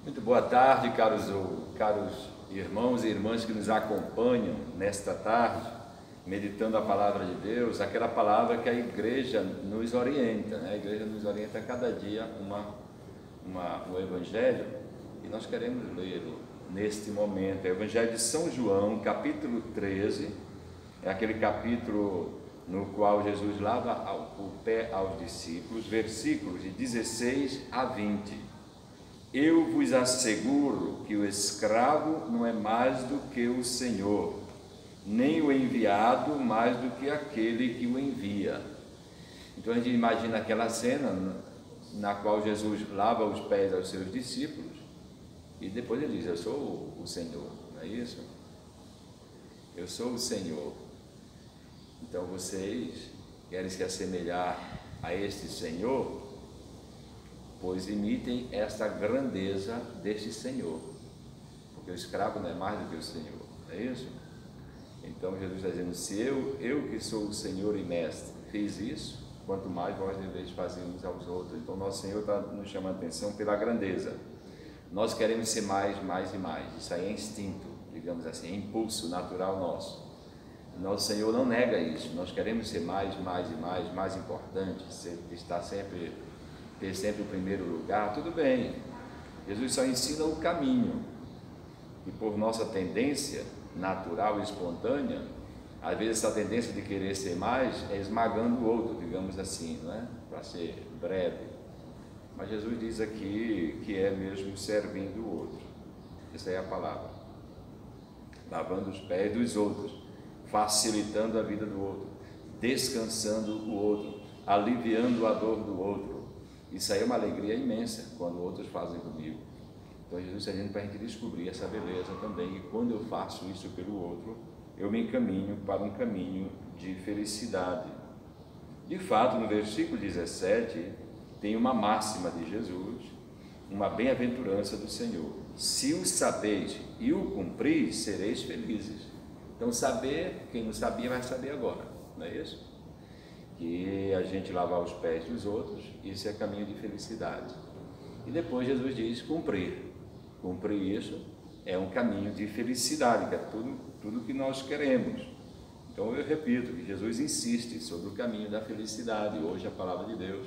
Muito boa tarde, caros irmãos e irmãs que nos acompanham nesta tarde, meditando a palavra de Deus, aquela palavra que a igreja nos orienta, né? A igreja nos orienta a cada dia um evangelho, e nós queremos lê-lo neste momento. É o Evangelho de São João, capítulo 13, é aquele capítulo no qual Jesus lava o pé aos discípulos, versículos de 16 a 20. Eu vos asseguro que o escravo não é mais do que o Senhor, nem o enviado mais do que aquele que o envia. Então a gente imagina aquela cena na qual Jesus lava os pés aos seus discípulos e depois ele diz: eu sou o Senhor, não é isso? Eu sou o Senhor. Então vocês querem se assemelhar a este Senhor? Pois imitem esta grandeza deste Senhor, porque o escravo não é mais do que o Senhor, não é isso? Então Jesus está dizendo: se eu que sou o Senhor e Mestre fiz isso, quanto mais vós deveis fazer uns aos outros. Então nosso Senhor está nos chamando a atenção pela grandeza. Nós queremos ser mais e mais, isso aí é instinto, digamos assim, é impulso natural nosso. Nosso Senhor não nega isso, nós queremos ser mais importante, ter sempre o primeiro lugar. Tudo bem, Jesus só ensina o caminho, e por nossa tendência natural e espontânea, às vezes essa tendência de querer ser mais é esmagando o outro, digamos assim, não é? Para ser breve. Mas Jesus diz aqui que é mesmo servindo o outro. Essa é a palavra. Lavando os pés dos outros, facilitando a vida do outro, descansando o outro, aliviando a dor do outro. Isso aí é uma alegria imensa quando outros fazem comigo. Então Jesus está dizendo para a gente descobrir essa beleza também, e quando eu faço isso pelo outro, eu me encaminho para um caminho de felicidade. De fato, no versículo 17, tem uma máxima de Jesus, uma bem-aventurança do Senhor: se o sabeis e o cumpris, sereis felizes. Então saber, quem não sabia vai saber agora, não é isso? Que a gente lavar os pés dos outros, isso é caminho de felicidade. E depois Jesus diz cumprir. Cumprir isso é um caminho de felicidade, que é tudo que nós queremos. Então eu repito que Jesus insiste sobre o caminho da felicidade. Hoje a palavra de Deus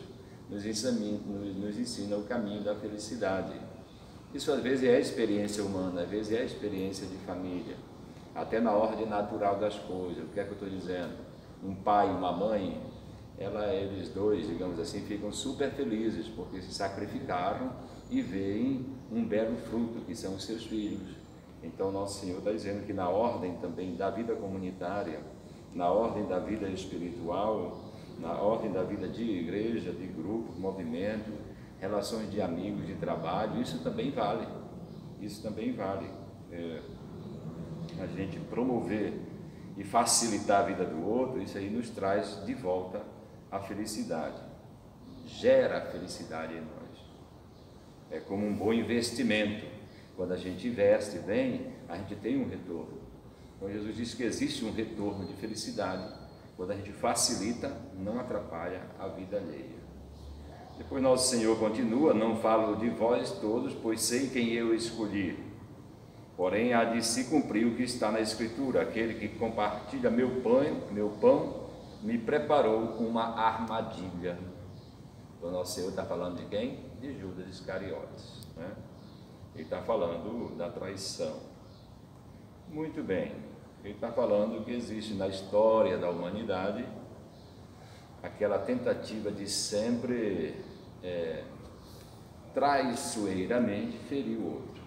nos ensina o caminho da felicidade. Isso às vezes é a experiência humana, às vezes é a experiência de família, até na ordem natural das coisas. O que é que eu estou dizendo? Um pai e uma mãe, eles dois, digamos assim, ficam super felizes porque se sacrificaram e veem um belo fruto, que são os seus filhos. Então nosso Senhor está dizendo que na ordem também da vida comunitária, na ordem da vida espiritual, na ordem da vida de igreja, de grupo, movimento, relações de amigos, de trabalho, isso também vale. Isso também vale. A gente promover e facilitar a vida do outro, isso aí nos traz de volta a felicidade, gera felicidade em nós. É como um bom investimento. Quando a gente investe bem, a gente tem um retorno. Então Jesus disse que existe um retorno de felicidade quando a gente facilita, não atrapalha a vida alheia. Depois nosso Senhor continua: não falo de vós todos, pois sei quem eu escolhi. Porém há de se cumprir o que está na Escritura: aquele que compartilha meu pão me preparou uma armadilha. Então nosso Senhor está falando de quem? De Judas Iscariotes, né? Ele está falando da traição. Muito bem, ele está falando que existe na história da humanidade aquela tentativa de sempre traiçoeiramente ferir o outro.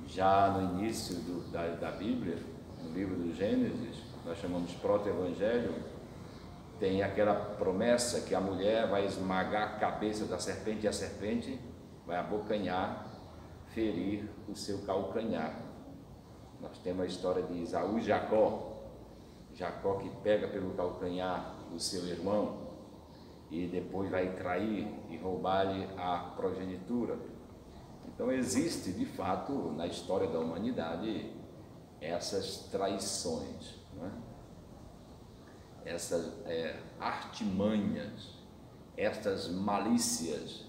Já no início da Bíblia, no livro do Gênesis, nós chamamos de proto-evangelho, tem aquela promessa que a mulher vai esmagar a cabeça da serpente e a serpente vai abocanhar, ferir o seu calcanhar. Nós temos a história de Esaú e Jacó que pega pelo calcanhar do seu irmão e depois vai trair e roubar-lhe a progenitura. Então existe de fato na história da humanidade essas traições, não é? Essas artimanhas, estas malícias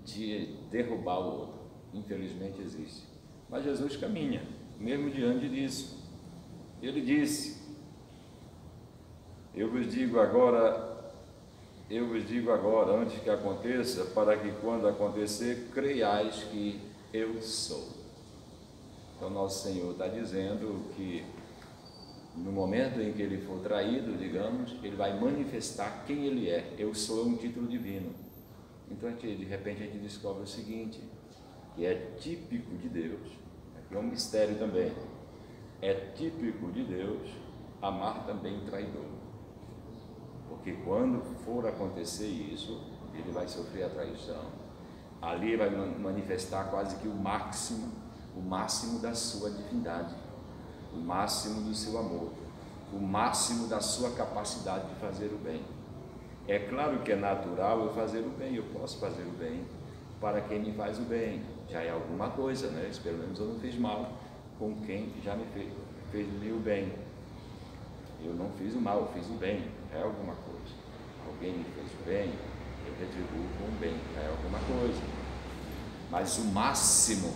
de derrubar o outro. infelizmente existe. Mas Jesus caminha, mesmo diante disso. Ele disse: eu vos digo agora, antes que aconteça, para que quando acontecer, creiais que eu sou. Então, nosso Senhor está dizendo que no momento em que ele for traído, digamos, ele vai manifestar quem ele é. Eu sou um título divino. Então, de repente, a gente descobre o seguinte, que é típico de Deus, aqui é um mistério também, é típico de Deus amar também o traidor. Porque quando for acontecer isso, ele vai sofrer a traição. Ali vai manifestar quase que o máximo da sua divindade, o máximo do seu amor, o máximo da sua capacidade de fazer o bem. É claro que é natural eu fazer o bem, eu posso fazer o bem para quem me faz o bem, já é alguma coisa, né? Pelo menos eu não fiz mal com quem já me fez o bem. Eu não fiz o mal, eu fiz o bem, é alguma coisa. Alguém me fez o bem, eu retribuo com o bem, é alguma coisa. Mas o máximo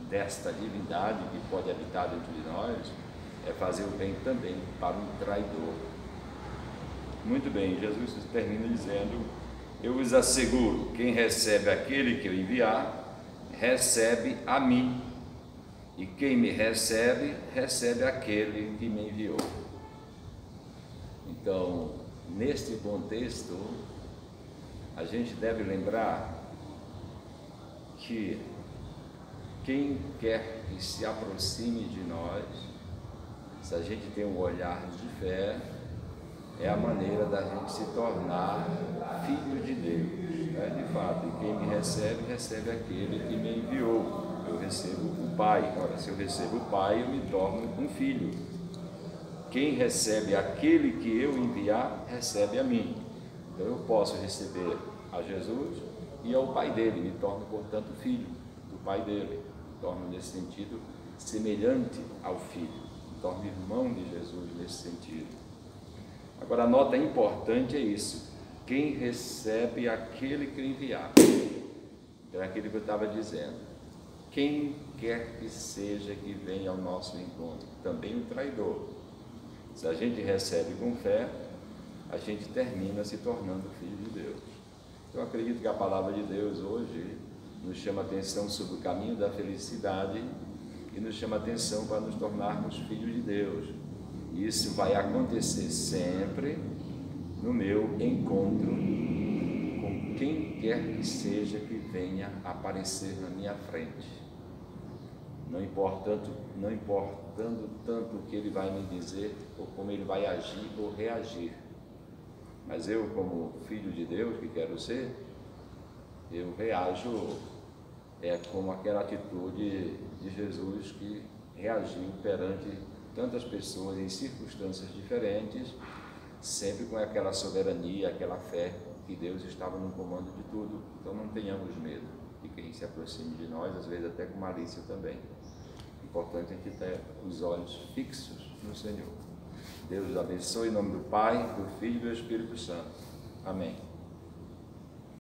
desta divindade que pode habitar dentro de nós é fazer o bem também para um traidor. Muito bem, Jesus termina dizendo: eu vos asseguro, quem recebe aquele que eu enviar, recebe a mim, e quem me recebe, recebe aquele que me enviou. Então, neste contexto, a gente deve lembrar que quem quer que se aproxime de nós, se a gente tem um olhar de fé, é a maneira da gente se tornar filho de Deus, né? De fato, e quem me recebe, recebe aquele que me enviou. Eu recebo o Pai. Ora, se eu recebo o Pai, eu me torno um filho. Quem recebe aquele que eu enviar, recebe a mim. Então eu posso receber a Jesus e ao Pai dele, me torno, portanto, filho do Pai dele, me torno, nesse sentido, semelhante ao Filho, me torno irmão de Jesus nesse sentido. Agora, a nota importante é isso: quem recebe aquele que enviar. Então é aquilo que eu estava dizendo. Quem quer que seja que venha ao nosso encontro, também o traidor. Se a gente recebe com fé, a gente termina se tornando filho de Deus. Eu acredito que a palavra de Deus hoje nos chama a atenção sobre o caminho da felicidade e nos chama a atenção para nos tornarmos filhos de Deus. E isso vai acontecer sempre no meu encontro com quem quer que seja que venha aparecer na minha frente. Não importando tanto o que ele vai me dizer ou como ele vai agir ou reagir. Mas eu, como filho de Deus que quero ser, eu reajo como aquela atitude de Jesus que reagiu perante tantas pessoas em circunstâncias diferentes, sempre com aquela soberania, aquela fé que Deus estava no comando de tudo. Então não tenhamos medo de quem se aproxime de nós, às vezes até com malícia também. Importante é que ter os olhos fixos no Senhor. Deus abençoe em nome do Pai, do Filho e do Espírito Santo. Amém.